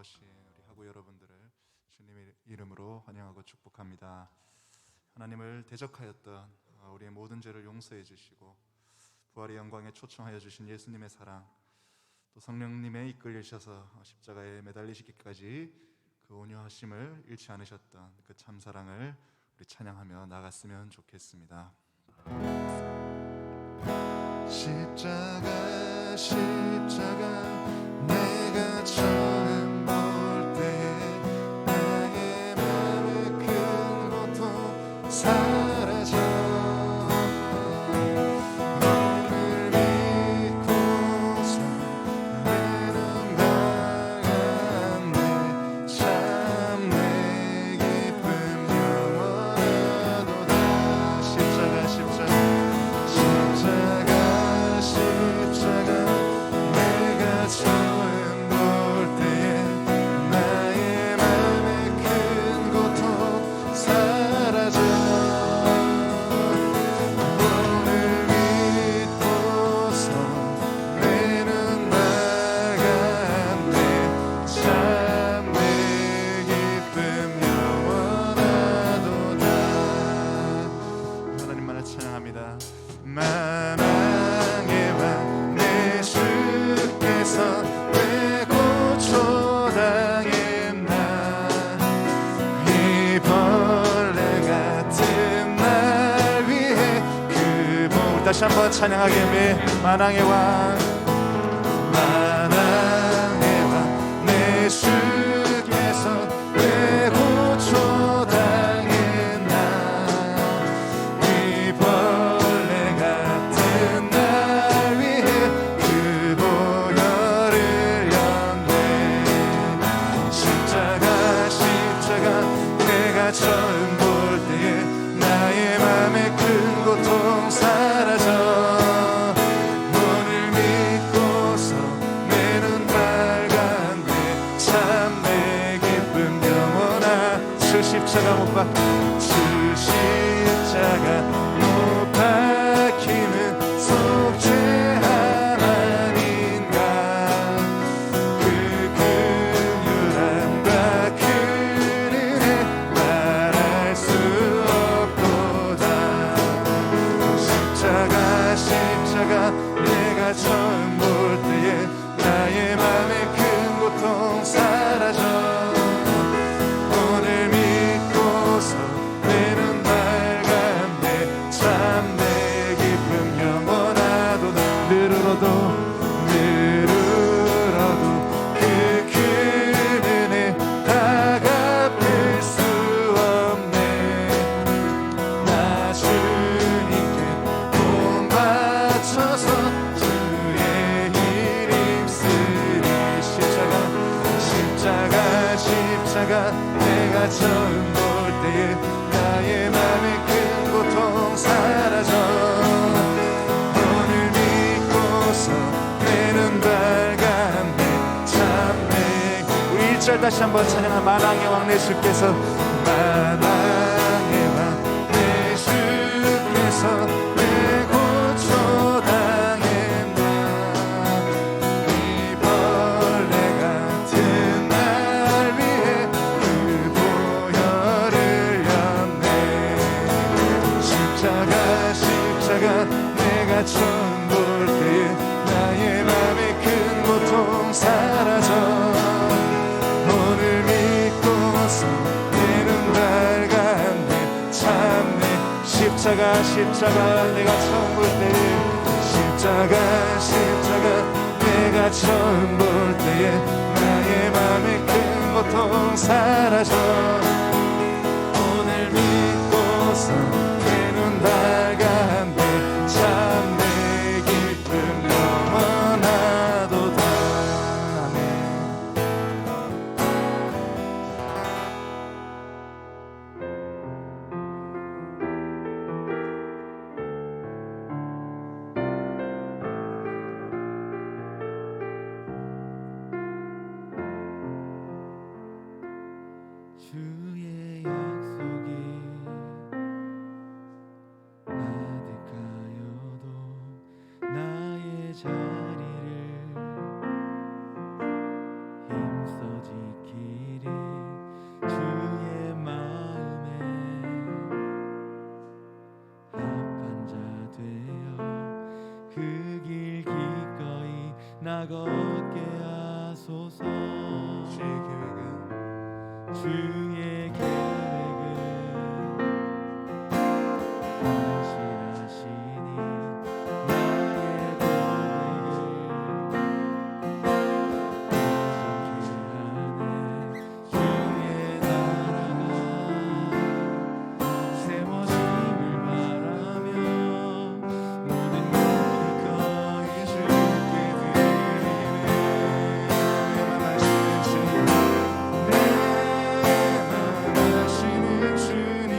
나오신 우리 하구 여러분들을 주님의 이름으로 환영하고 축복합니다. 하나님을 대적하였던 우리의 모든 죄를 용서해 주시고 부활의 영광에 초청하여 주신 예수님의 사랑, 또 성령님의 이끌리셔서 십자가에 매달리시기까지 그 온유하심을 잃지 않으셨던 그 참사랑을 우리 찬양하며 나갔으면 좋겠습니다. 십자가 십자가 내가 처음 볼 때에 나의 맘의 큰 고통 사라져 너를 믿고서 내 눈 감았네 참 내 기쁨 영원하도다. 십자가 내가 처음 볼 때에 나의 맘의 큰 고통 사라져 너를 믿고서 내 눈 마감네 참 내 기쁨 영원하도다. 하나님만을 찬양합니다. 만왕의 왕 내 주께서 왜 고초당했나 이 벌레 같은 날 위해 그 몸을 다시 한번 찬양하게 해. 만왕의 왕 만왕의 왕 내 주께서 왜 고초당했나 이 벌레 같은 날 위해 그 보혈을 였네. 십자가 내가 처음 볼 때에 나의 맘의 큰 고통 사라져 너를 믿고서 내 눈 밝았네 참 내 기쁨 영원하. 주 십자가 못 박혀 주 십자가 못 박힘은 속죄 하나님과 그 긍휼함과 그 은혜 말할 수 없도다. 십자가 내가 처음 볼 때에 나의 맘의 큰 고통 사라져 오늘 믿고서 내 눈 밝았네 참 내 기쁨 영원하도다. 늘으로도 그 큰 은혜 다 갚을 수 없네. 나 주님께 돈 바쳐서 주의 일 힘쓰리. 십자가 내가 처음 볼 때에 나의 맘의 큰 고통 사라져 오늘 믿고서 내 눈 밝았네 참 내. 우리 1절 다시 한번 찬양한 만왕의 왕 내 주께서 만왕의 왕 내 주께서 내 고초 당했나 이 벌레 같은 날 위해 그 보혈을 였네. 십자가 내가 처음 볼 때에 나의 맘의 큰 고통 사라져 오늘 믿고서 내 눈 밝았네 참 내. 십자가 내가 처음 볼 때에 십자가 내가 처음 볼 때에 나의 맘의 큰 고통 사라져 오늘 믿고서 내 눈 밝았네 참 내 기쁨 영원하도다. 아멘. 나 걷게 하소서. 주의 계획은 신실하시니 나의 고백을 주의 나라가 세워짐을 바라며 모든 것을 거의 주께 드리네. 하시는 주님,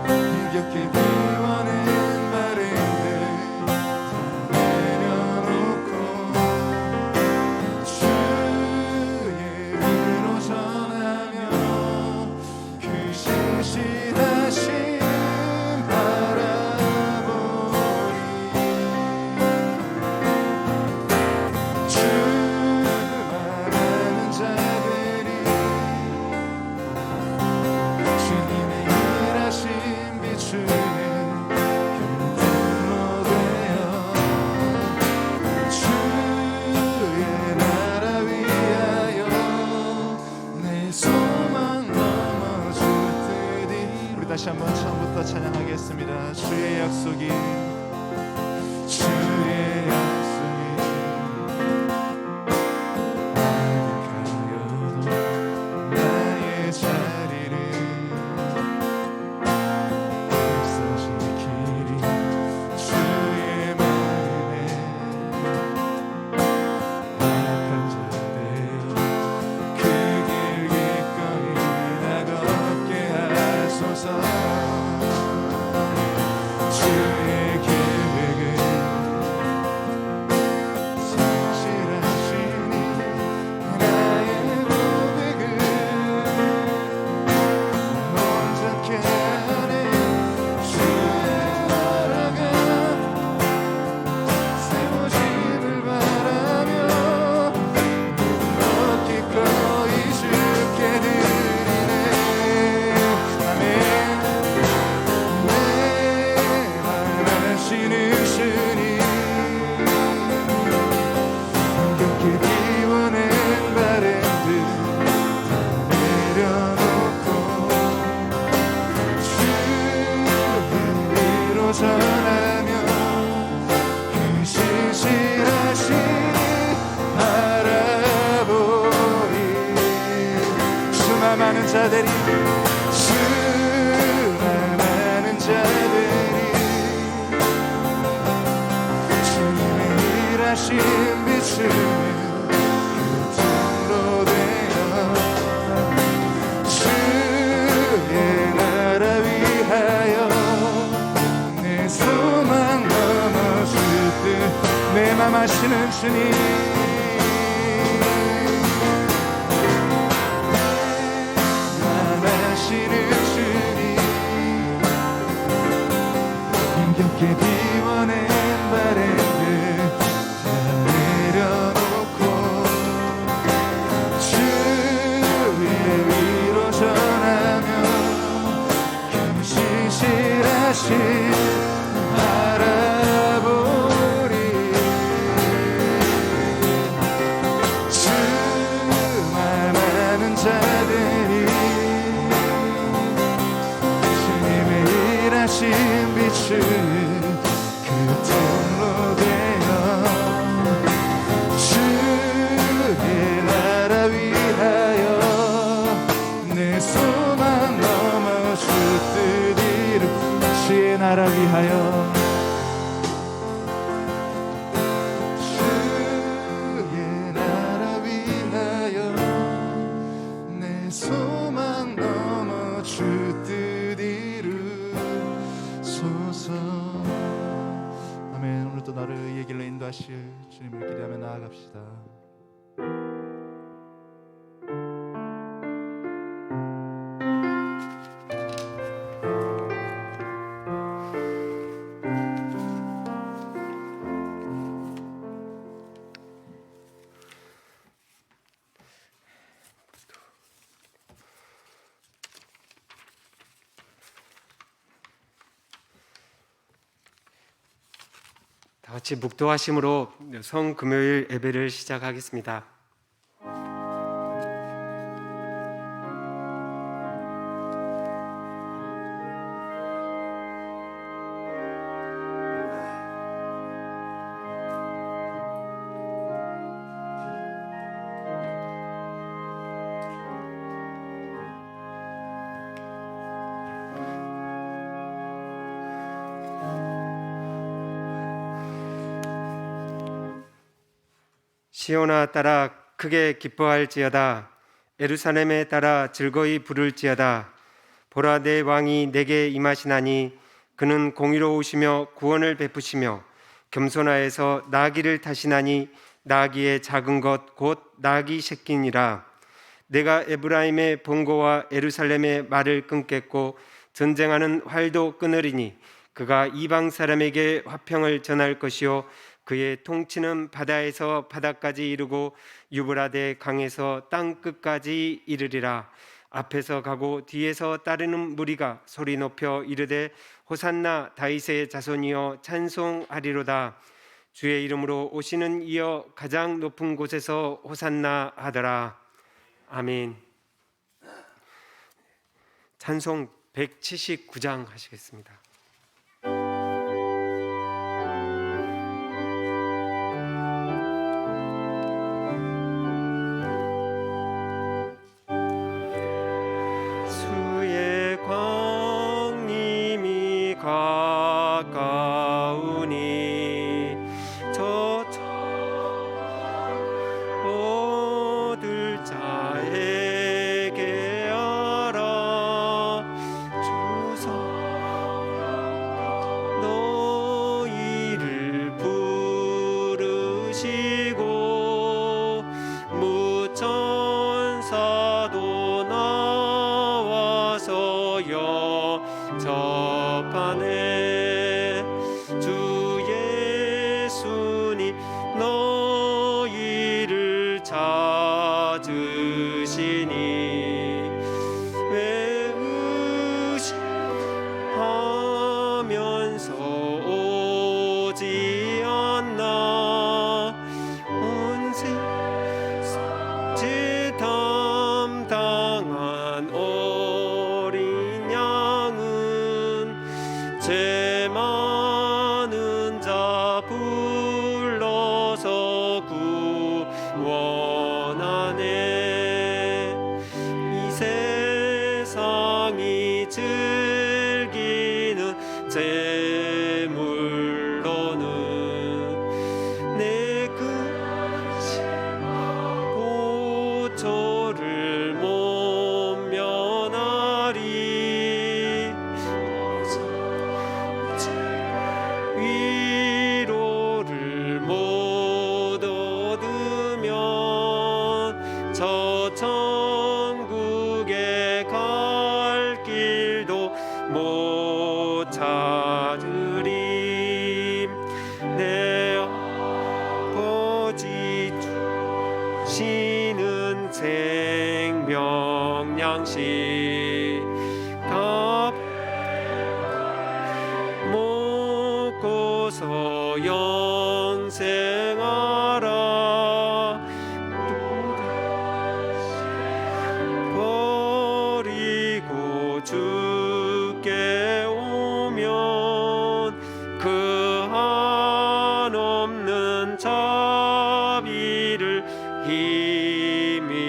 힘겹게 비워낸 바램들 다 내려놓고 주의 이름으로 전하며 그 신실하심 바라보리. 주만 아는 자들이 주님의 일하심 비추는 교통로 되어 주의 나라 위하여 내 소망 넘어줄 듯이. 우리 다시 한번 처음부터 찬양하겠습니다. 주의 약속이 주의 약속이 어디 가려도 나의 자리를 지키리. 주의 마음에 악한 자 되어 그 길 기꺼이 나 걷게 하소서. 주의 계획은 성실하시니 나의 고백을 온전케 하네. 주의 나라가 세워짐을 바라며 너 기꺼이 주께 드리네. 아멘. 내 말하시는 주님, 힘겹게 비워낸 바램들 다 내려놓고 주의 위로 전하며 그 신실하심 바라보리. 수많은 많은 자들이 주님의 일하심 비추는 교통로 되어 주의 나라 위하여 내 소망 넘어줄 듯 내 맘 아시는 주님, 맘 아시는 주님, 힘겹게 비워낸 바램들 다 내려놓고 주의 위로 전하며 그 신실하신 바라보리. 주만 아는 자들이 주님의 일하심 비추는 그 통로 되어 주의 나라 위하여 내 소망 넘어줄 듯 이루. 주의 나라 위하여 주의 나라 위하여 내 소망 넘어줄 듯 이루소서. 아멘. 오늘도 나를 이 길로 인도하실 주님을 기대하며 나아갑시다. 같이 묵도하심으로 성금요일 예배를 시작하겠습니다. 시온아 따라 크게 기뻐할지어다. 예루살렘에 따라 즐거이 부를지어다. 보라, 내 왕이 내게 임하시나니 그는 공의로우시며 구원을 베푸시며 겸손하여서 나귀를 타시나니 나귀의 작은 것 곧 나귀 새끼니라. 내가 에브라임의 본고와 예루살렘의 말을 끊겠고 전쟁하는 활도 끊으리니 그가 이방 사람에게 화평을 전할 것이요 그의 통치는 바다에서 바다까지 이르고 유브라데 강에서 땅 끝까지 이르리라. 앞에서 가고 뒤에서 따르는 무리가 소리 높여 이르되 호산나 다윗의 자손이여 찬송하리로다. 주의 이름으로 오시는 이여 가장 높은 곳에서 호산나 하더라. 아멘. 찬송 179장 하시겠습니다. 수의 광림이 가까우니 저저 얻을 자에게 알아. 주서 너희를 부르시고 무천사도 나와서 영접하네. 주 예수님 너희를 찾으시니 왜 의심하면서 오지 않나. 온 세상 담당한 어린 양은 죄 많은 자 불러서 구원하네. 이 세상이 즐기는 재물로는 내 고초를 못 면하리. 위로를 못 얻으면 저 천국에 갈 길도 못 찾으리. 내 아버지 주시는 생명 양식 다 먹고서 영생하라. 버리고 주께 오면 그 한없는 자비를 힘입으리.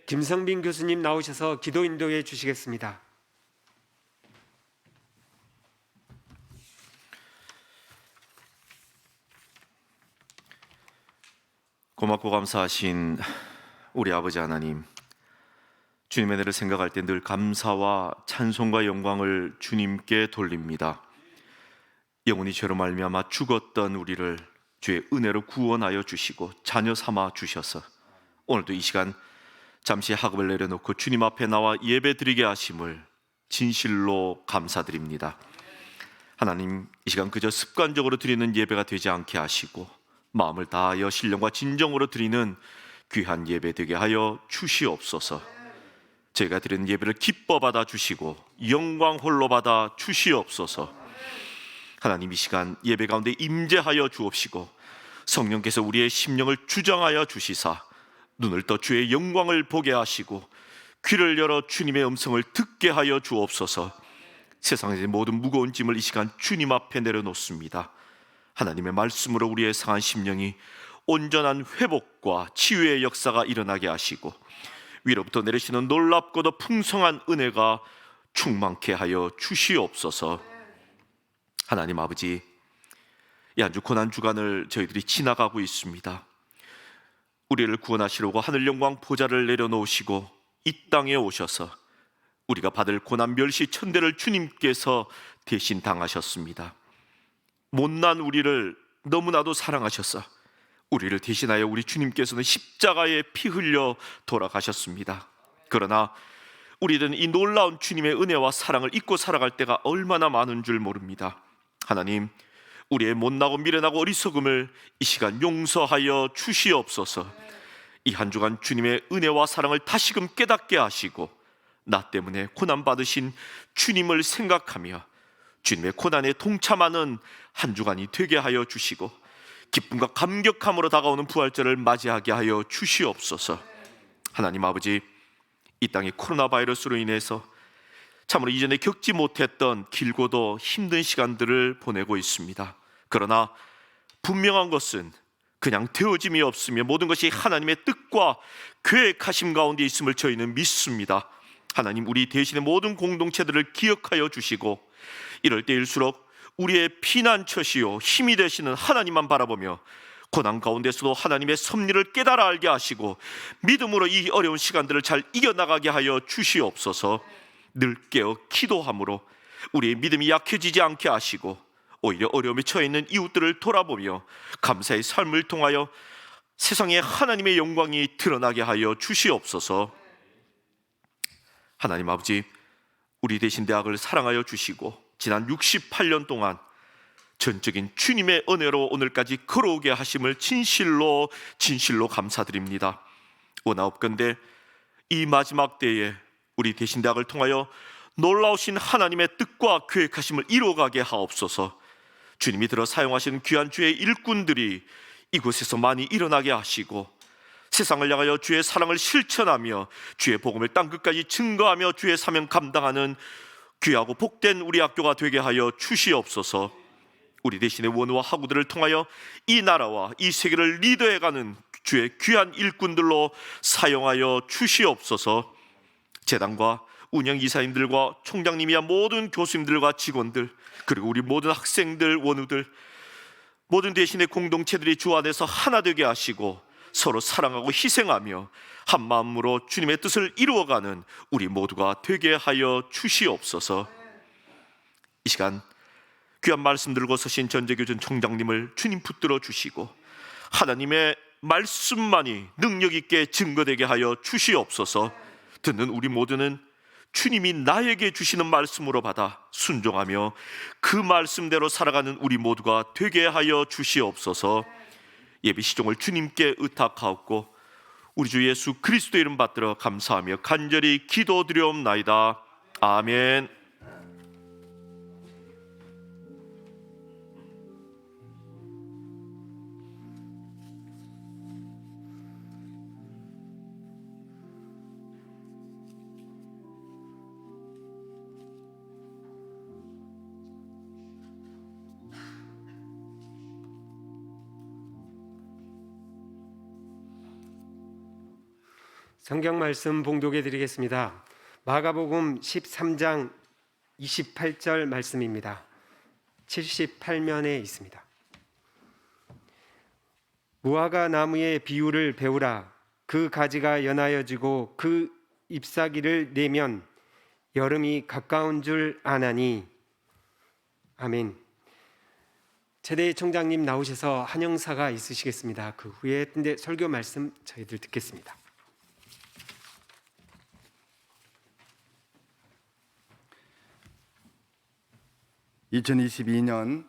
김성빈 교수님 나오셔서 기도 인도해 주시겠습니다. 고맙고 감사하신 우리 아버지 하나님, 주님의 은혜를 생각할 때 늘 감사와 찬송과 영광을 주님께 돌립니다. 영원히 죄로 말미암아 죽었던 우리를 주의 은혜로 구원하여 주시고 자녀 삼아 주셔서 오늘도 이 시간 잠시 학업을 내려놓고 주님 앞에 나와 예배 드리게 하심을 진실로 감사드립니다. 하나님, 이 시간 그저 습관적으로 드리는 예배가 되지 않게 하시고 마음을 다하여 신령과 진정으로 드리는 귀한 예배 되게 하여 주시옵소서. 저희가 드리는 예배를 기뻐 받아 주시고 영광 홀로 받아 주시옵소서. 하나님, 이 시간 예배 가운데 임재하여 주옵시고 성령께서 우리의 심령을 주장하여 주시사 눈을 떠 주의 영광을 보게 하시고 귀를 열어 주님의 음성을 듣게 하여 주옵소서. 세상의 모든 무거운 짐을 이 시간 주님 앞에 내려놓습니다. 하나님의 말씀으로 우리의 상한 심령이 온전한 회복과 치유의 역사가 일어나게 하시고 위로부터 내리시는 놀랍고도 풍성한 은혜가 충만케 하여 주시옵소서. 하나님 아버지, 이 한 주 고난 주간을 저희들이 지나가고 있습니다. 우리를 구원하시려고 하늘 영광 보좌를 내려놓으시고 이 땅에 오셔서 우리가 받을 고난 멸시 천대를 주님께서 대신 당하셨습니다. 못난 우리를 너무나도 사랑하셔서 우리를 대신하여 우리 주님께서는 십자가에 피 흘려 돌아가셨습니다. 그러나 우리는 이 놀라운 주님의 은혜와 사랑을 잊고 살아갈 때가 얼마나 많은 줄 모릅니다. 하나님, 우리의 못나고 미련하고 어리석음을 이 시간 용서하여 주시옵소서. 이 한 주간 주님의 은혜와 사랑을 다시금 깨닫게 하시고 나 때문에 고난받으신 주님을 생각하며 주님의 고난에 동참하는 한 주간이 되게 하여 주시고 기쁨과 감격함으로 다가오는 부활절을 맞이하게 하여 주시옵소서. 하나님 아버지, 이 땅의 코로나 바이러스로 인해서 참으로 이전에 겪지 못했던 길고도 힘든 시간들을 보내고 있습니다. 그러나 분명한 것은 그냥 되어짐이 없으며 모든 것이 하나님의 뜻과 계획하심 가운데 있음을 저희는 믿습니다. 하나님, 우리 대신의 모든 공동체들을 기억하여 주시고 이럴 때일수록 우리의 피난처시요 힘이 되시는 하나님만 바라보며 고난 가운데서도 하나님의 섭리를 깨달아 알게 하시고 믿음으로 이 어려운 시간들을 잘 이겨나가게 하여 주시옵소서. 늘 깨어 기도함으로 우리의 믿음이 약해지지 않게 하시고 오히려 어려움에 처해 있는 이웃들을 돌아보며 감사의 삶을 통하여 세상에 하나님의 영광이 드러나게 하여 주시옵소서. 하나님 아버지, 우리 대신 대학을 사랑하여 주시고 지난 68년 동안 전적인 주님의 은혜로 오늘까지 걸어오게 하심을 진실로 감사드립니다. 원하옵건대 이 마지막 때에 우리 대신 대학을 통하여 놀라우신 하나님의 뜻과 계획하심을 이루어가게 하옵소서. 주님이 들어 사용하신 귀한 주의 일꾼들이 이곳에서 많이 일어나게 하시고 세상을 향하여 주의 사랑을 실천하며 주의 복음을 땅끝까지 증거하며 주의 사명 감당하는 귀하고 복된 우리 학교가 되게 하여 주시옵소서. 우리 대신의 원우와 학우들을 통하여 이 나라와 이 세계를 리더해가는 주의 귀한 일꾼들로 사용하여 주시옵소서. 재단과 운영이사님들과 총장님이야 모든 교수님들과 직원들, 그리고 우리 모든 학생들, 원우들, 모든 대신의 공동체들이 주 안에서 하나 되게 하시고 서로 사랑하고 희생하며 한 마음으로 주님의 뜻을 이루어가는 우리 모두가 되게 하여 주시옵소서. 이 시간 귀한 말씀 들고 서신 전재규준 총장님을 주님 붙들어 주시고 하나님의 말씀만이 능력 있게 증거되게 하여 주시옵소서. 듣는 우리 모두는 주님이 나에게 주시는 말씀으로 받아 순종하며 그 말씀대로 살아가는 우리 모두가 되게 하여 주시옵소서. 예배 시종을 주님께 의탁하옵고 우리 주 예수 그리스도 이름 받들어 감사하며 간절히 기도드리옵나이다. 아멘. 성경 말씀 봉독해 드리겠습니다. 마가복음 13장 28절 말씀입니다. 78면에 있습니다. 무화과 나무의 비유를 배우라. 그 가지가 연하여지고 그 잎사귀를 내면 여름이 가까운 줄 아나니. 아멘. 최대 총장님 나오셔서 한영사가 있으시겠습니다. 그 후에 설교 말씀 저희들 듣겠습니다. 2022년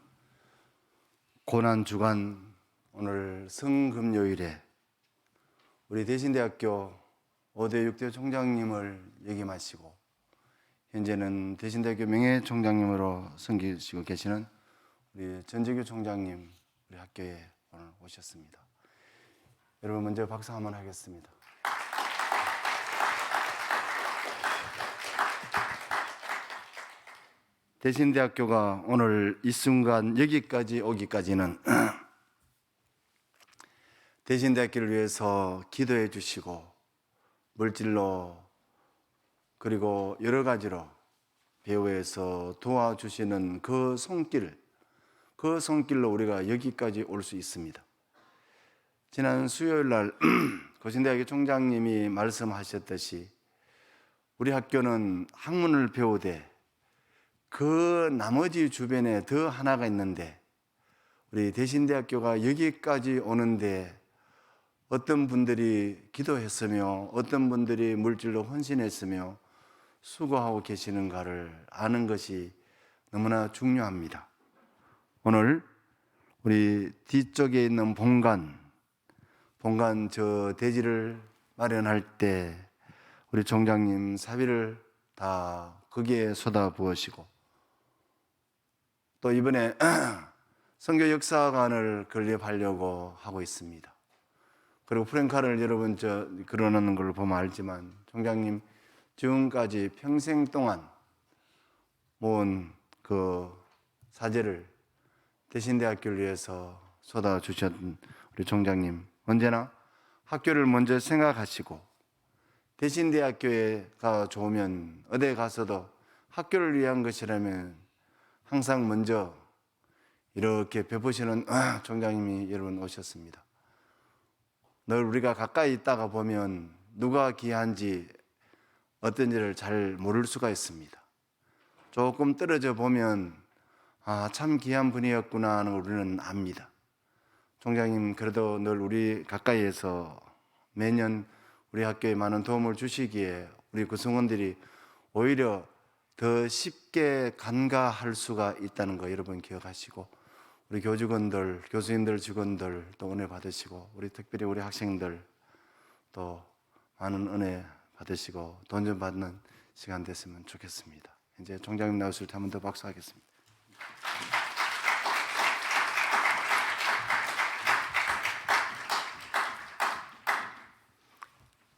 고난주간 오늘 성금요일에 우리 대신대학교 5대 6대 총장님을 역임하시고 현재는 대신대학교 명예총장님으로 섬기시고 계시는 우리 전재규 총장님 우리 학교에 오늘 오셨습니다. 여러분 먼저 박수 한번 하겠습니다. 대신대학교가 오늘 이 순간 여기까지 오기까지는 대신대학교를 위해서 기도해 주시고 물질로 그리고 여러 가지로 배후에서 도와주시는 그 손길로 우리가 여기까지 올 수 있습니다. 지난 수요일 날 고신대학교 총장님이 말씀하셨듯이 우리 학교는 학문을 배우되 그 나머지 주변에 더 하나가 있는데 우리 대신대학교가 여기까지 오는데 어떤 분들이 기도했으며 어떤 분들이 물질로 헌신했으며 수고하고 계시는가를 아는 것이 너무나 중요합니다. 오늘 우리 뒤쪽에 있는 본관 저 대지를 마련할 때 우리 총장님 사비를 다 거기에 쏟아부으시고 또 이번에 선교 역사관을 건립하려고 하고 있습니다. 그리고 프랭카를 여러분 그러는 걸 보면 알지만 총장님 지금까지 평생 동안 모은 그 사재를 대신대학교를 위해서 쏟아주셨던 우리 총장님 언제나 학교를 먼저 생각하시고 대신대학교가 좋으면 어디에 가서도 학교를 위한 것이라면 항상 먼저 이렇게 베푸시는 총장님이 여러분 오셨습니다. 늘 우리가 가까이 있다가 보면 누가 귀한지 어떤지를 잘 모를 수가 있습니다. 조금 떨어져 보면 참 귀한 분이었구나 하는 걸 우리는 압니다. 총장님 그래도 늘 우리 가까이에서 매년 우리 학교에 많은 도움을 주시기에 우리 구성원들이 오히려 더 쉽게 간과할 수가 있다는 거 여러분 기억하시고 우리 교직원들, 교수님들, 직원들 또 은혜 받으시고 우리 특별히 우리 학생들 또 많은 은혜 받으시고 돈 좀 받는 시간 됐으면 좋겠습니다. 이제 총장님 나오실 때 한 번 더 박수하겠습니다.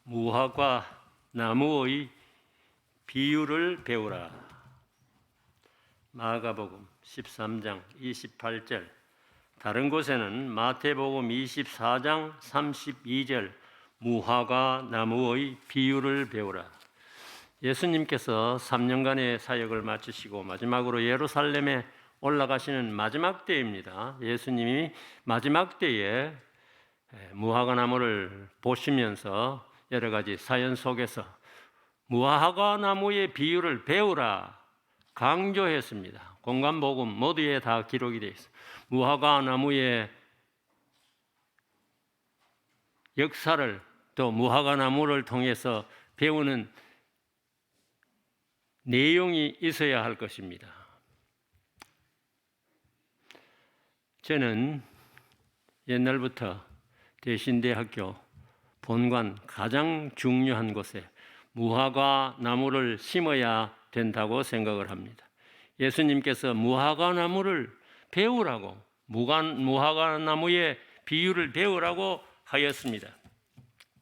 무화과 나무의 비유를 배우라. 마가복음 13장 28절, 다른 곳에는 마태복음 24장 32절 무화과 나무의 비유를 배우라. 예수님께서 3년간의 사역을 마치시고 마지막으로 예루살렘에 올라가시는 마지막 때입니다. 예수님이 마지막 때에 무화과 나무를 보시면서 여러 가지 사연 속에서 무화과 나무의 비유를 배우라 강조했습니다. 공관복음 모두에 다 기록이 되어 있습니다. 무화과 나무의 역사를 또 무화과 나무를 통해서 배우는 내용이 있어야 할 것입니다. 저는 옛날부터 대신대학교 본관 가장 중요한 곳에 무화과 나무를 심어야 된다고 생각을 합니다. 예수님께서 무화과 나무를 배우라고 무화과 나무의 비유를 배우라고 하였습니다.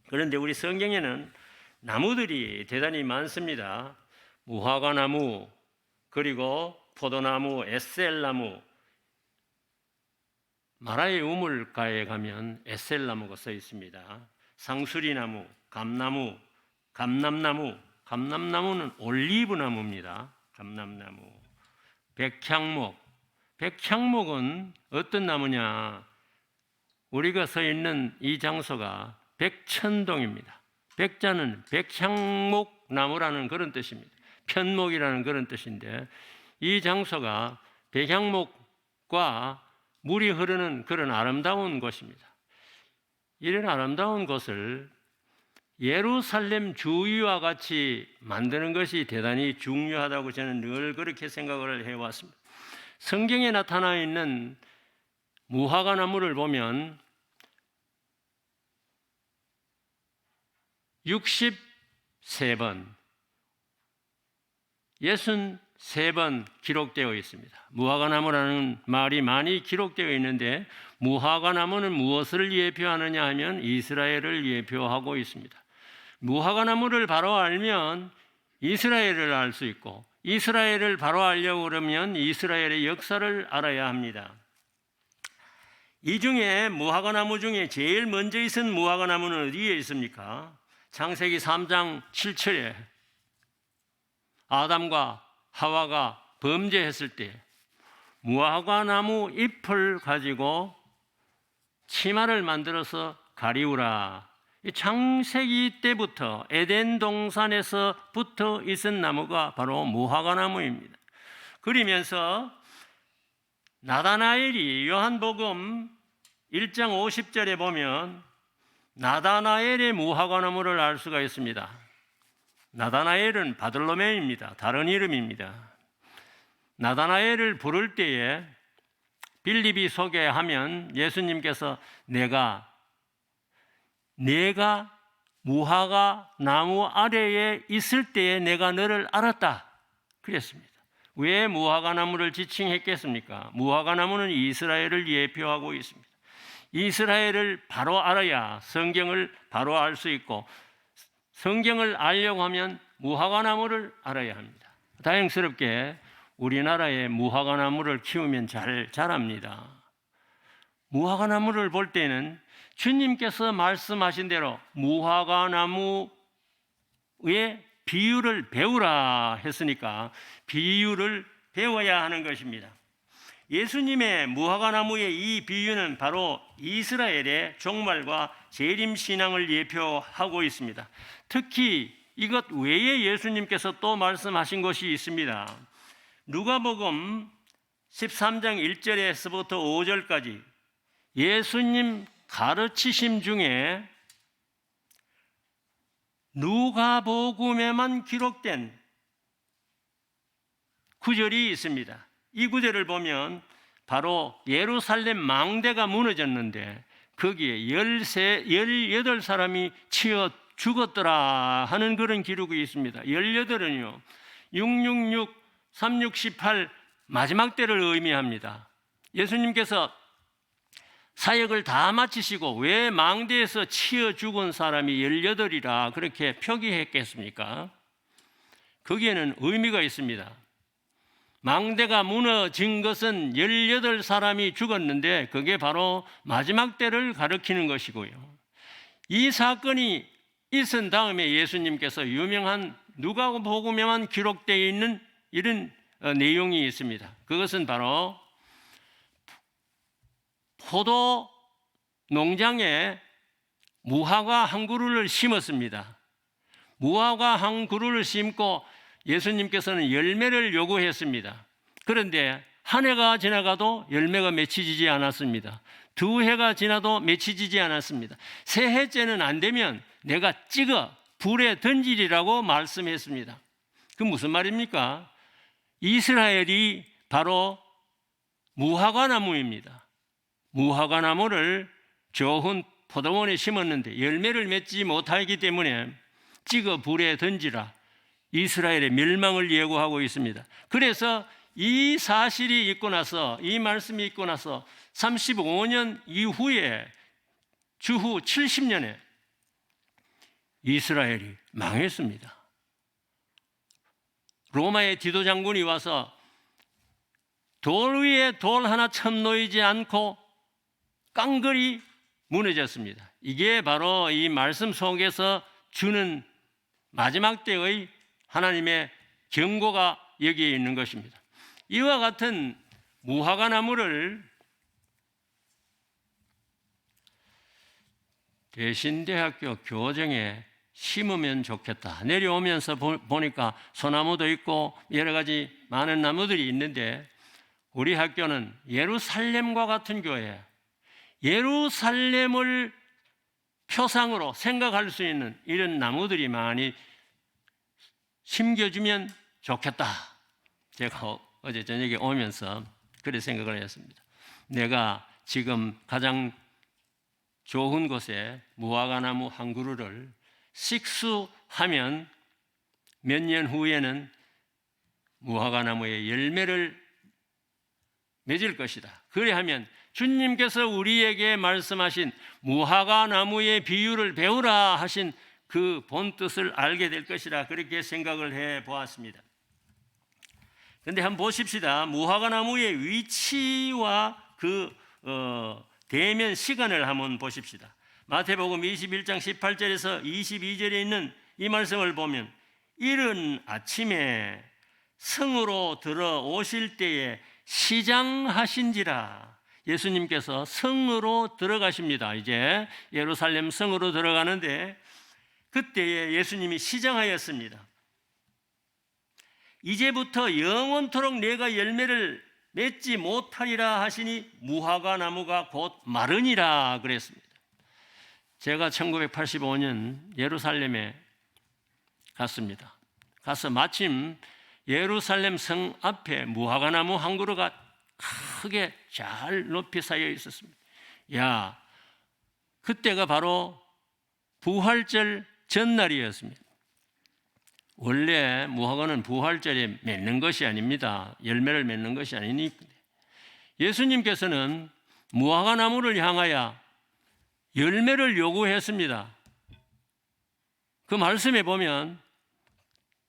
그런데 우리 성경에는 나무들이 대단히 많습니다. 무화과 나무, 그리고 포도나무, 에셀나무, 마라의 우물가에 가면 에셀나무가 써 있습니다. 상수리나무, 감나무, 감람나무, 감람나무는 올리브나무입니다. 감람나무, 백향목, 백향목은 어떤 나무냐? 우리가 서 있는 이 장소가 백천동입니다. 백자는 백향목 나무라는 그런 뜻입니다. 편목이라는 그런 뜻인데 이 장소가 백향목과 물이 흐르는 그런 아름다운 곳입니다. 이런 아름다운 곳을 예루살렘 주위와 같이 만드는 것이 대단히 중요하다고 저는 늘 그렇게 생각을 해왔습니다. 성경에 나타나 있는 무화과 나무를 보면 63번, 63번 기록되어 있습니다. 무화과나무라는 말이 많이 기록되어 있는데 무화과나무는 무엇을 예표하느냐 하면 이스라엘을 예표하고 있습니다. 무화과나무를 바로 알면 이스라엘을 알 수 있고 이스라엘을 바로 알려고 그러면 이스라엘의 역사를 알아야 합니다. 이 중에 무화과나무 중에 제일 먼저 있은 무화과나무는 어디에 있습니까? 창세기 3장 7절에 아담과 하와가 범죄했을 때 무화과나무 잎을 가지고 치마를 만들어서 가리우라. 창세기 때부터 에덴 동산에서 붙어 있은 나무가 바로 무화과나무입니다. 그러면서 나다나엘이 요한복음 1장 50절에 보면 나다나엘의 무화과나무를 알 수가 있습니다. 나다나엘은 바들로메입니다. 다른 이름입니다. 나다나엘을 부를 때에 빌립이 소개하면 예수님께서 내가 무화과 나무 아래에 있을 때에 내가 너를 알았다 그랬습니다. 왜 무화과 나무를 지칭했겠습니까? 무화과 나무는 이스라엘을 예표하고 있습니다. 이스라엘을 바로 알아야 성경을 바로 알 수 있고 성경을 알려고 하면 무화과 나무를 알아야 합니다. 다행스럽게 우리나라에 무화과 나무를 키우면 잘 자랍니다. 무화과 나무를 볼 때는 주님께서 말씀하신 대로 무화과 나무의 비유를 배우라 했으니까 비유를 배워야 하는 것입니다. 예수님의 무화과 나무의 이 비유는 바로 이스라엘의 종말과 재림 신앙을 예표하고 있습니다. 특히 이것 외에 예수님께서 또 말씀하신 것이 있습니다. 누가복음 13장 1절에서부터 5절까지 예수님 가르치심 중에 누가복음에만 기록된 구절이 있습니다. 이 구절을 보면 바로 예루살렘 망대가 무너졌는데 거기에 18사람이 치여 죽었더라 하는 그런 기록이 있습니다. 18은요 666, 368 마지막 때를 의미합니다. 예수님께서 사역을 다 마치시고 왜 망대에서 치여 죽은 사람이 18이라 그렇게 표기했겠습니까? 거기에는 의미가 있습니다. 망대가 무너진 것은 18사람이 죽었는데 그게 바로 마지막 때를 가리키는 것이고요. 이 사건이 있은 다음에 예수님께서 유명한 누가복음에만 기록되어 있는 이런 내용이 있습니다. 그것은 바로 포도 농장에 무화과 한 그루를 심었습니다. 무화과 한 그루를 심고 예수님께서는 열매를 요구했습니다. 그런데 한 해가 지나가도 열매가 맺히지 않았습니다. 두 해가 지나도 맺히지 않았습니다. 세 해째는 안 되면 내가 찍어 불에 던지리라고 말씀했습니다. 그 무슨 말입니까? 이스라엘이 바로 무화과 나무입니다. 무화과 나무를 좋은 포도원에 심었는데 열매를 맺지 못하기 때문에 찍어 불에 던지라. 이스라엘의 멸망을 예고하고 있습니다. 그래서 이 사실이 있고 나서 이 말씀이 있고 나서 35년 이후에 주후 70년에 이스라엘이 망했습니다. 로마의 디도 장군이 와서 돌 위에 돌 하나 첨 놓이지 않고 깡그리 무너졌습니다. 이게 바로 이 말씀 속에서 주는 마지막 때의 하나님의 경고가 여기에 있는 것입니다. 이와 같은 무화과 나무를 대신대학교 교정에 심으면 좋겠다. 내려오면서 보니까 소나무도 있고 여러 가지 많은 나무들이 있는데 우리 학교는 예루살렘과 같은 교회, 예루살렘을 표상으로 생각할 수 있는 이런 나무들이 많이 심겨주면 좋겠다. 제가 어제 저녁에 오면서 그렇게 생각을 했습니다. 내가 지금 가장 좋은 곳에 무화과 나무 한 그루를 식수하면 몇 년 후에는 무화과 나무의 열매를 맺을 것이다. 그래하면 주님께서 우리에게 말씀하신 무화과 나무의 비유를 배우라 하신 그 본뜻을 알게 될 것이라 그렇게 생각을 해 보았습니다. 그런데 한번 보십시다. 무화과 나무의 위치와 그 대면 시간을 한번 보십시다. 마태복음 21장 18절에서 22절에 있는 이 말씀을 보면 이른 아침에 성으로 들어오실 때에 시장하신지라. 예수님께서 성으로 들어가십니다. 이제 예루살렘 성으로 들어가는데 그때에 예수님이 시장하였습니다. 이제부터 영원토록 내가 열매를 맺지 못하리라 하시니 무화과 나무가 곧 마르니라 그랬습니다. 제가 1985년 예루살렘에 갔습니다. 가서 마침 예루살렘 성 앞에 무화과 나무 한 그루가 크게 잘 높이 쌓여 있었습니다. 야, 그때가 바로 부활절 전날이었습니다. 원래 무화과는 부활절에 맺는 것이 아닙니다. 열매를 맺는 것이 아니니까. 예수님께서는 무화과 나무를 향하여 열매를 요구했습니다. 그 말씀에 보면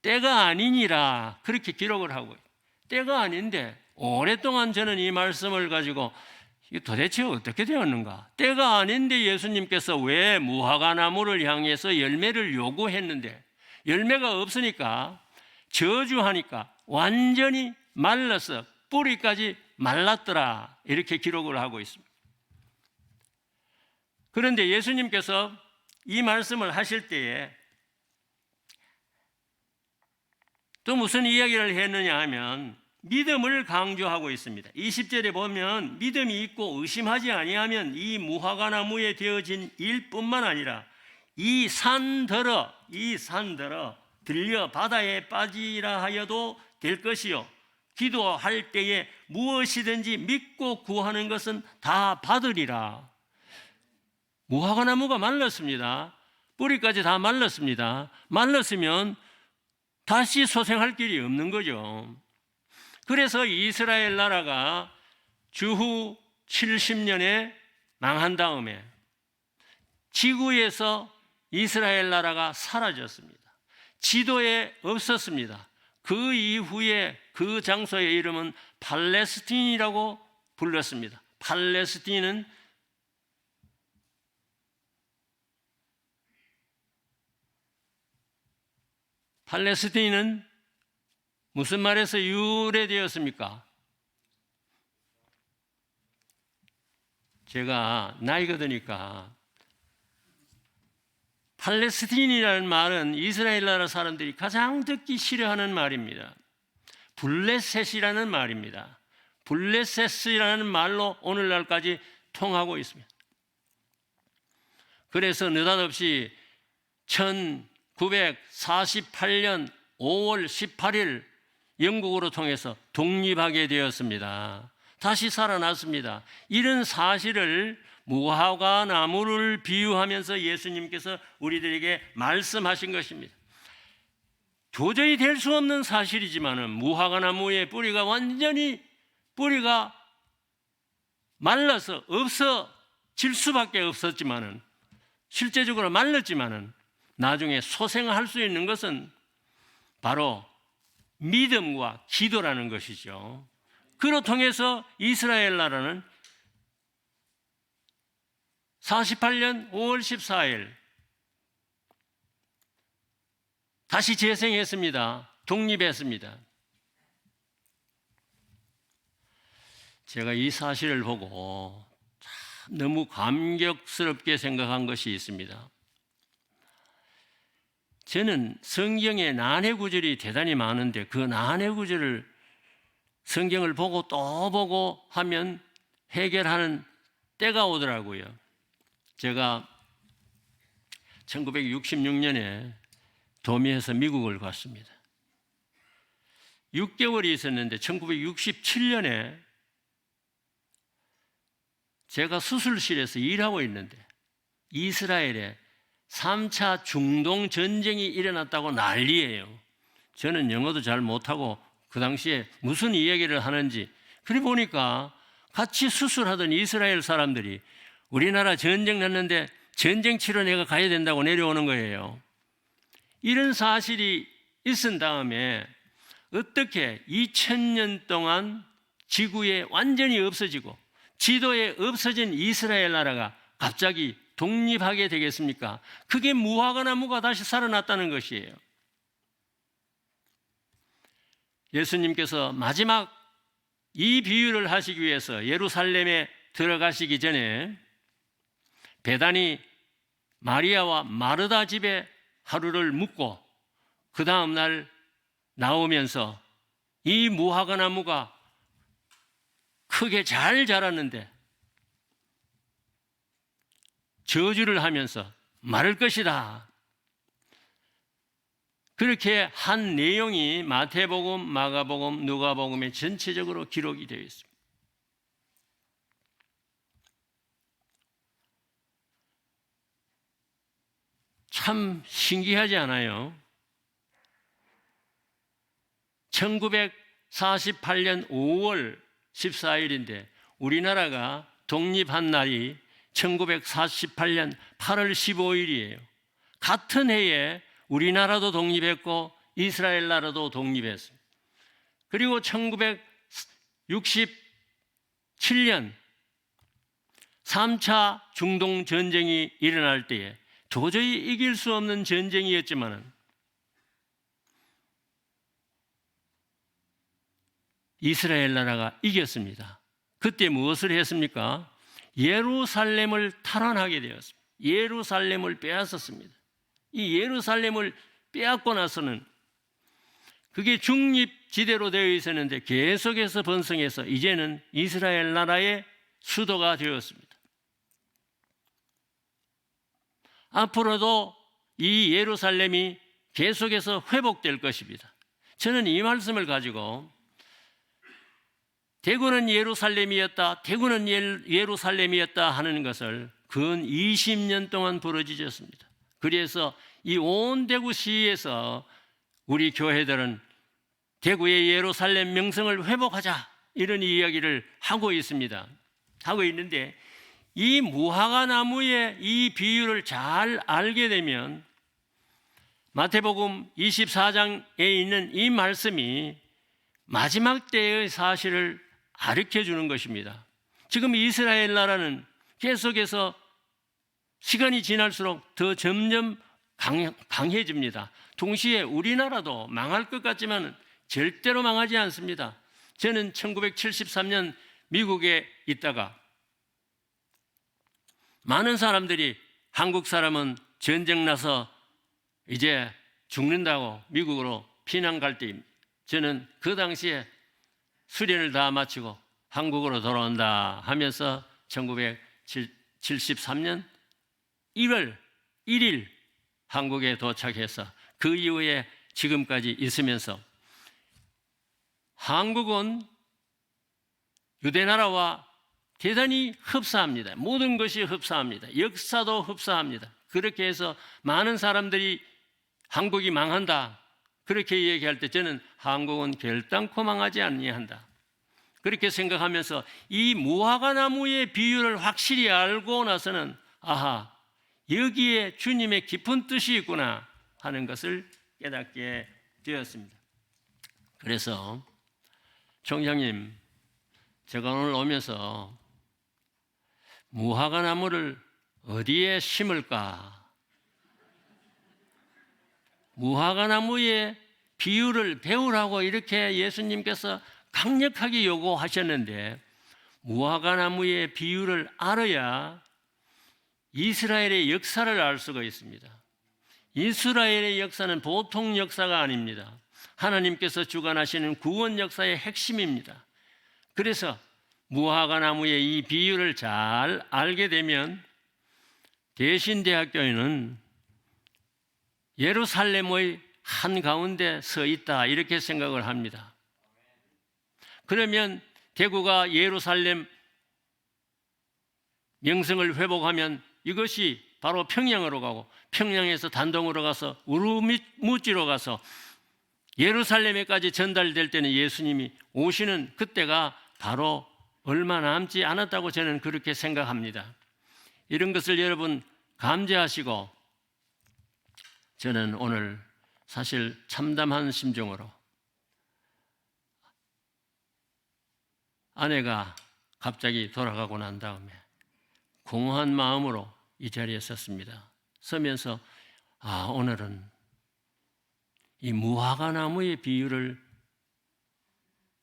때가 아니니라 그렇게 기록을 하고, 때가 아닌데 오랫동안 저는 이 말씀을 가지고 이게 도대체 어떻게 되었는가? 때가 아닌데 예수님께서 왜 무화과 나무를 향해서 열매를 요구했는데 열매가 없으니까 저주하니까 완전히 말라서 뿌리까지 말랐더라 이렇게 기록을 하고 있습니다. 그런데 예수님께서 이 말씀을 하실 때에 또 무슨 이야기를 했느냐 하면 믿음을 강조하고 있습니다. 20절에 보면 믿음이 있고 의심하지 아니하면 이 무화과 나무에 되어진 일뿐만 아니라 이 산더러 들려 바다에 빠지라 하여도 될 것이요 기도할 때에 무엇이든지 믿고 구하는 것은 다 받으리라. 무화과 나무가 말랐습니다. 뿌리까지 다 말랐습니다. 말랐으면 다시 소생할 길이 없는 거죠. 그래서 이스라엘 나라가 주후 70년에 망한 다음에 지구에서 이스라엘 나라가 사라졌습니다. 지도에 없었습니다. 그 이후에 그 장소의 이름은 팔레스틴이라고 불렀습니다. 팔레스틴은 무슨 말에서 유래되었습니까? 제가 나이가 드니까 팔레스틴이라는 말은 이스라엘 나라 사람들이 가장 듣기 싫어하는 말입니다. 블레셋이라는 말입니다. 블레셋이라는 말로 오늘날까지 통하고 있습니다. 그래서 느닷없이 1948년 5월 18일 영국으로 통해서 독립하게 되었습니다. 다시 살아났습니다. 이런 사실을 무화과 나무를 비유하면서 예수님께서 우리들에게 말씀하신 것입니다. 도저히 될 수 없는 사실이지만은 무화과 나무의 뿌리가 말라서 없어질 수밖에 없었지만은 실제적으로 말랐지만은 나중에 소생할 수 있는 것은 바로 믿음과 기도라는 것이죠. 그로 통해서 이스라엘 나라는 48년 5월 14일 다시 재생했습니다. 독립했습니다. 제가 이 사실을 보고 참 너무 감격스럽게 생각한 것이 있습니다. 저는 성경에 난해 구절이 대단히 많은데 그 난해 구절을 성경을 보고 또 보고 하면 해결하는 때가 오더라고요. 제가 1966년에 도미에서 미국을 갔습니다. 6개월이 있었는데 1967년에 제가 수술실에서 일하고 있는데 이스라엘에 3차 중동 전쟁이 일어났다고 난리예요. 저는 영어도 잘 못하고 그 당시에 무슨 이야기를 하는지 그래 보니까 같이 수술하던 이스라엘 사람들이 우리나라 전쟁 났는데 전쟁 치러 내가 가야 된다고 내려오는 거예요. 이런 사실이 있은 다음에 어떻게 2000년 동안 지구에 완전히 없어지고 지도에 없어진 이스라엘 나라가 갑자기 독립하게 되겠습니까? 그게 무화과 나무가 다시 살아났다는 것이에요. 예수님께서 마지막 이 비유를 하시기 위해서 예루살렘에 들어가시기 전에 베다니 마리아와 마르다 집에 하루를 묵고 그 다음 날 나오면서 이 무화과 나무가 크게 잘 자랐는데 저주를 하면서 마를 것이다. 그렇게 한 내용이 마태복음, 마가복음, 누가복음에 전체적으로 기록이 되어 있습니다. 참 신기하지 않아요? 1948년 5월 14일인데 우리나라가 독립한 날이 1948년 8월 15일이에요. 같은 해에 우리나라도 독립했고 이스라엘 나라도 독립했습니다. 그리고 1967년 3차 중동 전쟁이 일어날 때에 도저히 이길 수 없는 전쟁이었지만 이스라엘 나라가 이겼습니다. 그때 무엇을 했습니까? 예루살렘을 탈환하게 되었습니다. 예루살렘을 빼앗았습니다. 이 예루살렘을 빼앗고 나서는 그게 중립지대로 되어 있었는데 계속해서 번성해서 이제는 이스라엘 나라의 수도가 되었습니다. 앞으로도 이 예루살렘이 계속해서 회복될 것입니다. 저는 이 말씀을 가지고 대구는 예루살렘이었다, 대구는 예루살렘이었다 하는 것을 근 20년 동안 벌어지셨습니다. 그래서 이 온 대구시에서 우리 교회들은 대구의 예루살렘 명성을 회복하자 이런 이야기를 하고 있습니다. 하고 있는데 이 무화과 나무의 이 비유를 잘 알게 되면 마태복음 24장에 있는 이 말씀이 마지막 때의 사실을 가르쳐 주는 것입니다. 지금 이스라엘 나라는 계속해서 시간이 지날수록 더 점점 강해집니다. 동시에 우리나라도 망할 것 같지만 절대로 망하지 않습니다. 저는 1973년 미국에 있다가 많은 사람들이 한국 사람은 전쟁 나서 이제 죽는다고 미국으로 피난 갈 때 저는 그 당시에 수련을 다 마치고 한국으로 돌아온다 하면서 1973년 1월 1일 한국에 도착해서 그 이후에 지금까지 있으면서 한국은 유대나라와 대단히 흡사합니다. 모든 것이 흡사합니다. 역사도 흡사합니다. 그렇게 해서 많은 사람들이 한국이 망한다 그렇게 얘기할 때 저는 한국은 결단코 망하지 아니한다 그렇게 생각하면서 이 무화과 나무의 비유를 확실히 알고 나서는 아하, 여기에 주님의 깊은 뜻이 있구나 하는 것을 깨닫게 되었습니다. 그래서 총장님, 제가 오늘 오면서 무화과 나무를 어디에 심을까? 무화과 나무의 비유를 배우라고 이렇게 예수님께서 강력하게 요구하셨는데 무화과 나무의 비유를 알아야 이스라엘의 역사를 알 수가 있습니다. 이스라엘의 역사는 보통 역사가 아닙니다. 하나님께서 주관하시는 구원 역사의 핵심입니다. 그래서 무화과 나무의 이 비유를 잘 알게 되면 대신대학교에는 예루살렘의 한가운데 서 있다 이렇게 생각을 합니다. 그러면 대구가 예루살렘 명성을 회복하면 이것이 바로 평양으로 가고 평양에서 단동으로 가서 우르무찌로 가서 예루살렘에까지 전달될 때는 예수님이 오시는 그때가 바로 얼마 남지 않았다고 저는 그렇게 생각합니다. 이런 것을 여러분 감지하시고 저는 오늘 사실 참담한 심정으로 아내가 갑자기 돌아가고 난 다음에 공허한 마음으로 이 자리에 섰습니다. 서면서 오늘은 이 무화과 나무의 비유를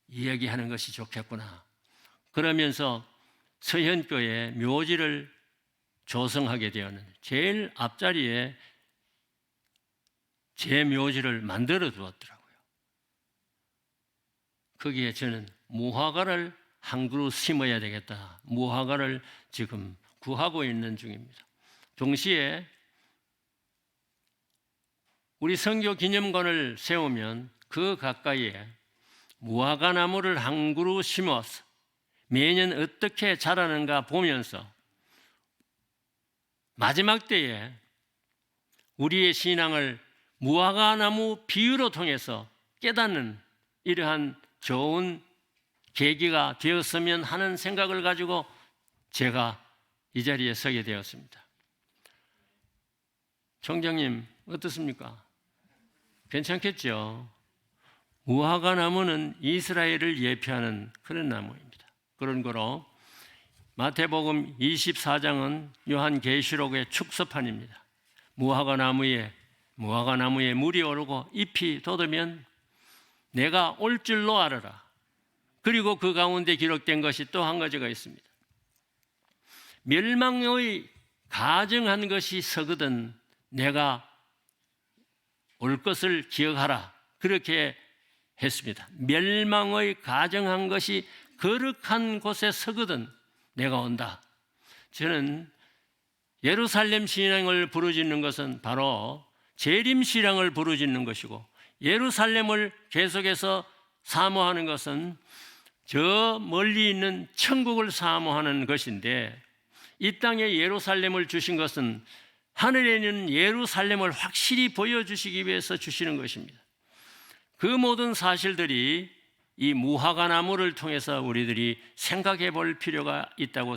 이야기하는 것이 좋겠구나. 그러면서 서현교의 묘지를 조성하게 되었는 제일 앞자리에 제 묘지를 만들어 두었더라고요. 거기에 저는 무화과를 한 그루 심어야 되겠다. 무화과를 지금 구하고 있는 중입니다. 동시에 우리 선교 기념관을 세우면 그 가까이에 무화과 나무를 한 그루 심어서 매년 어떻게 자라는가 보면서 마지막 때에 우리의 신앙을 무화과 나무 비유로 통해서 깨닫는 이러한 좋은 계기가 되었으면 하는 생각을 가지고 제가 이 자리에 서게 되었습니다. 총장님 어떻습니까? 괜찮겠죠? 무화과 나무는 이스라엘을 예표하는 그런 나무입니다. 그런 거로 마태복음 24장은 요한계시록의 축소판입니다. 무화과 나무에 물이 오르고 잎이 돋으면 내가 올 줄로 알아라. 그리고 그 가운데 기록된 것이 또 한 가지가 있습니다. 멸망의 가정한 것이 서거든 내가 올 것을 기억하라. 그렇게 했습니다. 멸망의 가정한 것이 거룩한 곳에 서거든 내가 온다. 저는 예루살렘 신앙을 부르짖는 것은 바로 재림 신앙을 부르짖는 것이고 예루살렘을 계속해서 사모하는 것은 저 멀리 있는 천국을 사모하는 것인데 이 땅에 예루살렘을 주신 것은 하늘에 있는 예루살렘을 확실히 보여주시기 위해서 주시는 것입니다. 그 모든 사실들이 이 무화과 나무를 통해서 우리들이 생각해 볼 필요가 있다고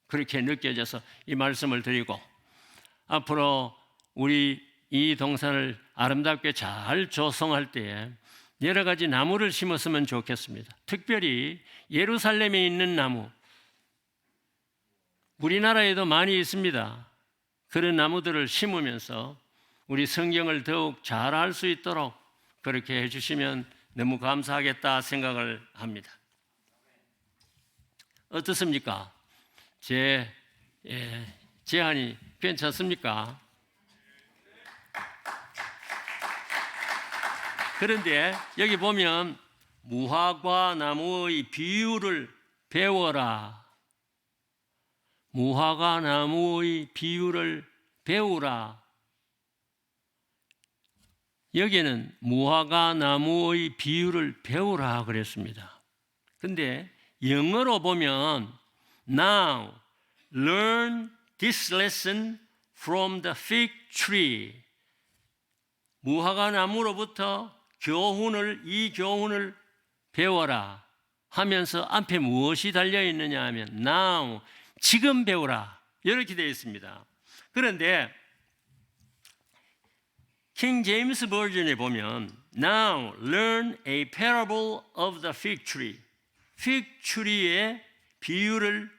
그렇게 느껴져서 이 말씀을 드리고 앞으로 우리 이 동산을 아름답게 잘 조성할 때에 여러 가지 나무를 심었으면 좋겠습니다. 특별히 예루살렘에 있는 나무, 우리나라에도 많이 있습니다. 그런 나무들을 심으면서 우리 성경을 더욱 잘 알 수 있도록 그렇게 해주시면 너무 감사하겠다 생각을 합니다. 어떻습니까? 제 제안이 괜찮습니까? 그런데 여기 보면 무화과 나무의 비유를 배워라. 무화과 나무의 비유를 배우라. 여기는 무화과 나무의 비유를 배우라 그랬습니다. 그런데 영어로 보면 Now learn this lesson from the fig tree. 무화과 나무로부터 이 교훈을 배워라 하면서 앞에 무엇이 달려 있느냐 하면 now, 지금 배우라 이렇게 되어 있습니다. 그런데 킹 제임스 버전에 보면 now learn a parable of the fig tree. fig tree의 비유를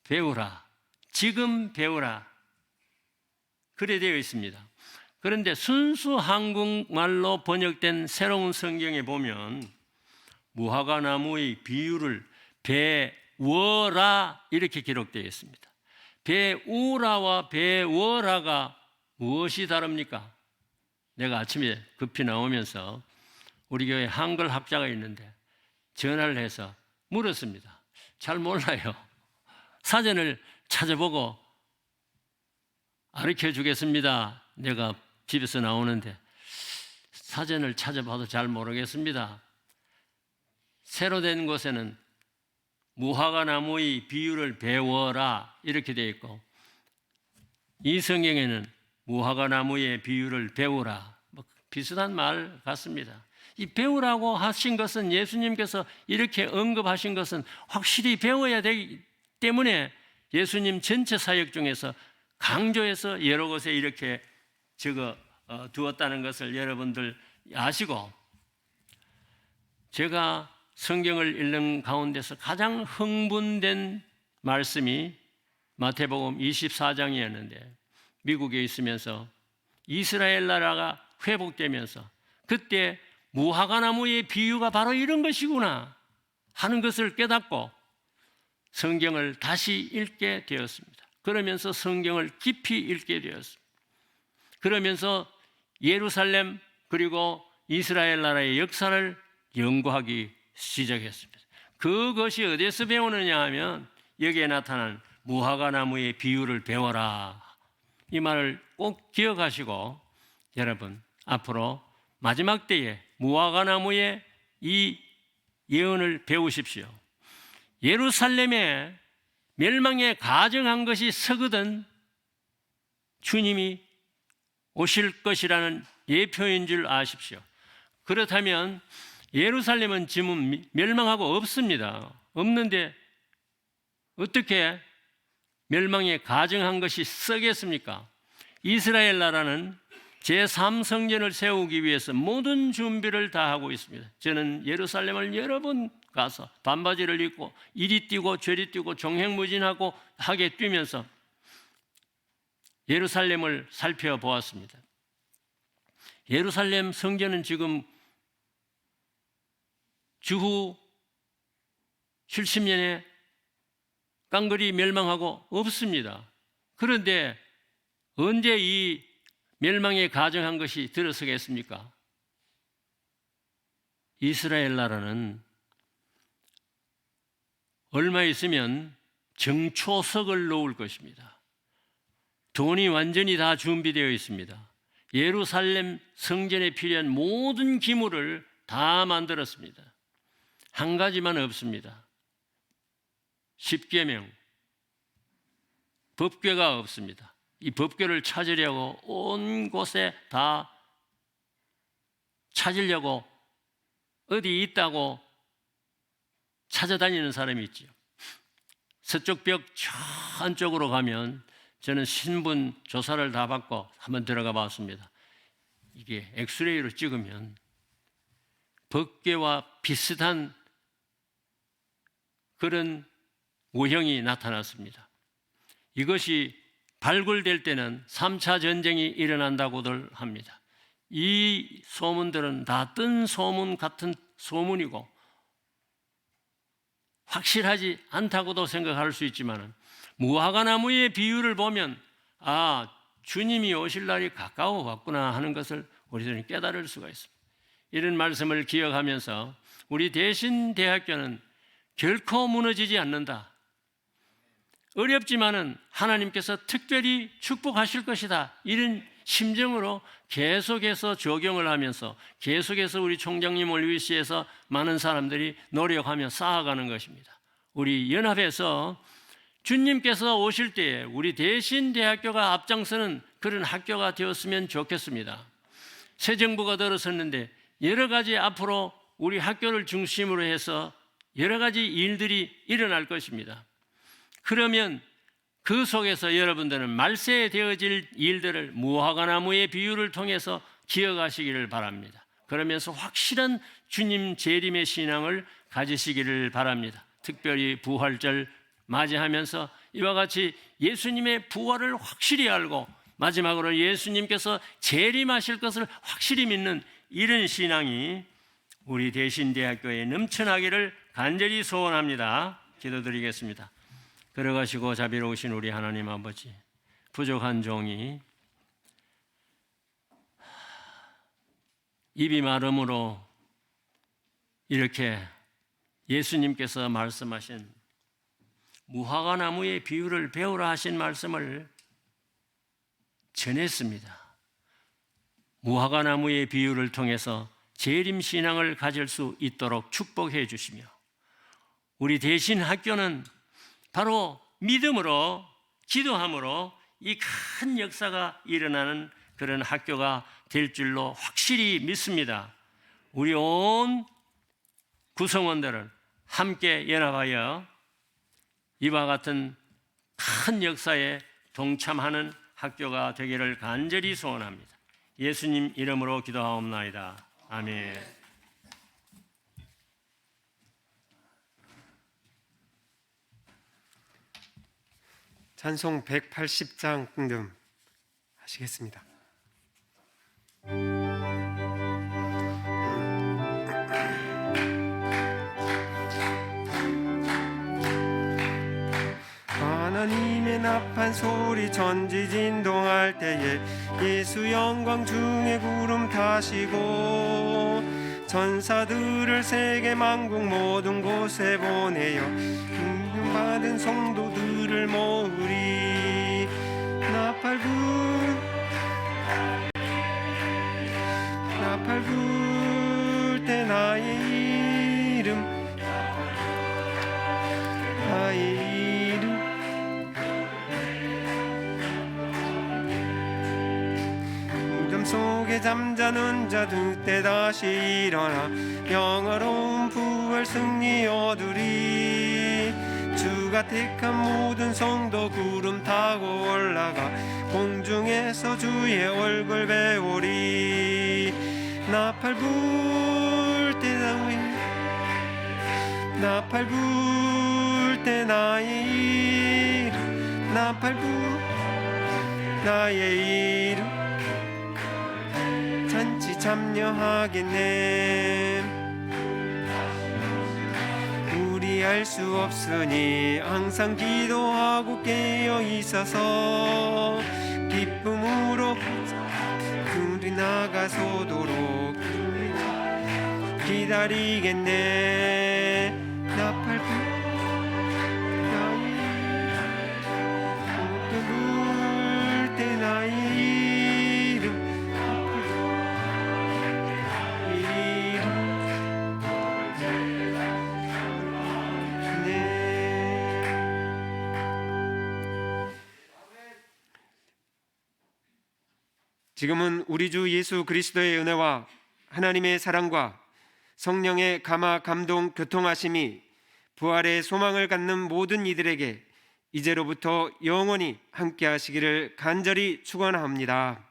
배우라. 지금 배우라. 그래 되어 있습니다. 그런데 순수 한국말로 번역된 새로운 성경에 보면 무화과 나무의 비유를 배워라 이렇게 기록되어 있습니다. 배우라와 배워라가 무엇이 다릅니까? 내가 아침에 급히 나오면서 우리 교회 한글 학자가 있는데 전화를 해서 물었습니다. 잘 몰라요. 사전을 찾아보고 가르쳐 주겠습니다. 내가 집에서 나오는데 사전을 찾아봐도 잘 모르겠습니다. 새로 된 곳에는 무화과 나무의 비유를 배워라 이렇게 되어 있고 이 성경에는 무화과 나무의 비유를 배우라, 뭐 비슷한 말 같습니다. 이 배우라고 하신 것은, 예수님께서 이렇게 언급하신 것은 확실히 배워야 되기 때문에 예수님 전체 사역 중에서 강조해서 여러 곳에 이렇게 적어 두었다는 것을 여러분들 아시고, 제가 성경을 읽는 가운데서 가장 흥분된 말씀이 마태복음 24장이었는데, 미국에 있으면서 이스라엘 나라가 회복되면서 그때 무화과 나무의 비유가 바로 이런 것이구나 하는 것을 깨닫고 성경을 다시 읽게 되었습니다. 그러면서 성경을 깊이 읽게 되었습니다. 그러면서 예루살렘 그리고 이스라엘 나라의 역사를 연구하기 시작했습니다. 그것이 어디서 배우느냐 하면 여기에 나타난 무화과 나무의 비유를 배워라, 이 말을 꼭 기억하시고 여러분 앞으로 마지막 때에 무화과 나무의 이 예언을 배우십시오. 예루살렘에 멸망에 가증한 것이 서거든 주님이 오실 것이라는 예표인 줄 아십시오. 그렇다면 예루살렘은 지금 멸망하고 없습니다. 없는데 어떻게 멸망에 가증한 것이 썩겠습니까? 이스라엘 나라는 제3성전을 세우기 위해서 모든 준비를 다 하고 있습니다. 저는 예루살렘을 여러 번 가서 반바지를 입고 이리 뛰고 저리 뛰고 종횡무진하고 하게 뛰면서 예루살렘을 살펴보았습니다. 예루살렘 성전은 지금 주후 70년에 깡그리 멸망하고 없습니다. 그런데 언제 이 멸망에 가증한 것이 들어서겠습니까? 이스라엘 나라는 얼마 있으면 정초석을 놓을 것입니다. 돈이 완전히 다 준비되어 있습니다. 예루살렘 성전에 필요한 모든 기물을 다 만들었습니다. 한 가지만 없습니다. 십계명, 법궤가 없습니다. 이 법궤를 찾으려고 온 곳에 다 찾으려고 어디 있다고 찾아다니는 사람이 있죠. 서쪽 벽 저 안쪽으로 가면 저는 신분 조사를 다 받고 한번 들어가 봤습니다. 이게 엑스레이로 찍으면 법궤와 비슷한 그런 모형이 나타났습니다. 이것이 발굴될 때는 3차 전쟁이 일어난다고들 합니다. 이 소문들은 다 뜬 소문 같은 소문이고 확실하지 않다고도 생각할 수 있지만 무화과 나무의 비유를 보면 주님이 오실 날이 가까워 왔구나 하는 것을 우리들은 깨달을 수가 있습니다. 이런 말씀을 기억하면서 우리 대신대학교는 결코 무너지지 않는다. 어렵지만은 하나님께서 특별히 축복하실 것이다. 이런 심정으로 계속해서 적용을 하면서 계속해서 우리 총장님을 위시해서 많은 사람들이 노력하며 쌓아가는 것입니다. 우리 연합해서 주님께서 오실 때에 우리 대신대학교가 앞장서는 그런 학교가 되었으면 좋겠습니다. 새 정부가 들어섰는데 여러 가지 앞으로 우리 학교를 중심으로 해서 여러 가지 일들이 일어날 것입니다. 그러면 그 속에서 여러분들은 말세되어질 일들을 무화과 나무의 비유를 통해서 기억하시기를 바랍니다. 그러면서 확실한 주님 재림의 신앙을 가지시기를 바랍니다. 특별히 부활절 맞이하면서 이와 같이 예수님의 부활을 확실히 알고 마지막으로 예수님께서 재림하실 것을 확실히 믿는 이런 신앙이 우리 대신대학교에 넘쳐나기를 간절히 소원합니다. 기도드리겠습니다. 걸어가시고 자비로우신 우리 하나님 아버지, 부족한 종이 입이 마름으로 이렇게 예수님께서 말씀하신 무화과 나무의 비유를 배우라 하신 말씀을 전했습니다. 무화과 나무의 비유를 통해서 재림 신앙을 가질 수 있도록 축복해 주시며 우리 대신 학교는 바로 믿음으로 기도함으로 이 큰 역사가 일어나는 그런 학교가 될 줄로 확실히 믿습니다. 우리 온 구성원들은 함께 연합하여 이와 같은 큰 역사에 동참하는 학교가 되기를 간절히 소원합니다. 예수님 이름으로 기도하옵나이다. 아멘. 찬송 180장 등등 하시겠습니다. 하나님의 나팔 소리 전지진동할 때에 예수 영광 중에 구름 타시고 전사들을 세계 만국 모든 곳에 보내어 받은 성도들을 모으리. 나팔 불 때 나의 이름 무덤 속에 잠자는 자들 때 다시 일어나 영화로운 부활 승리 얻으리. 주가 택한 모든 성도 구름 타고 올라가 공중에서 주의 얼굴 배우리. 나팔 불 때 나의 이름 나팔 불 나의 이름 잔치 참여하겠네. 우리 알 수 없으니 항상 기도하고 깨어 있어서 기쁨으로 둘이 나가서도록 기다리겠네. 나팔 불 때 나의 이름 지금은 우리 주 예수 그리스도의 은혜와 하나님의 사랑과 성령의 감화 감동 교통하심이 부활의 소망을 갖는 모든 이들에게 이제로부터 영원히 함께 하시기를 간절히 축원합니다.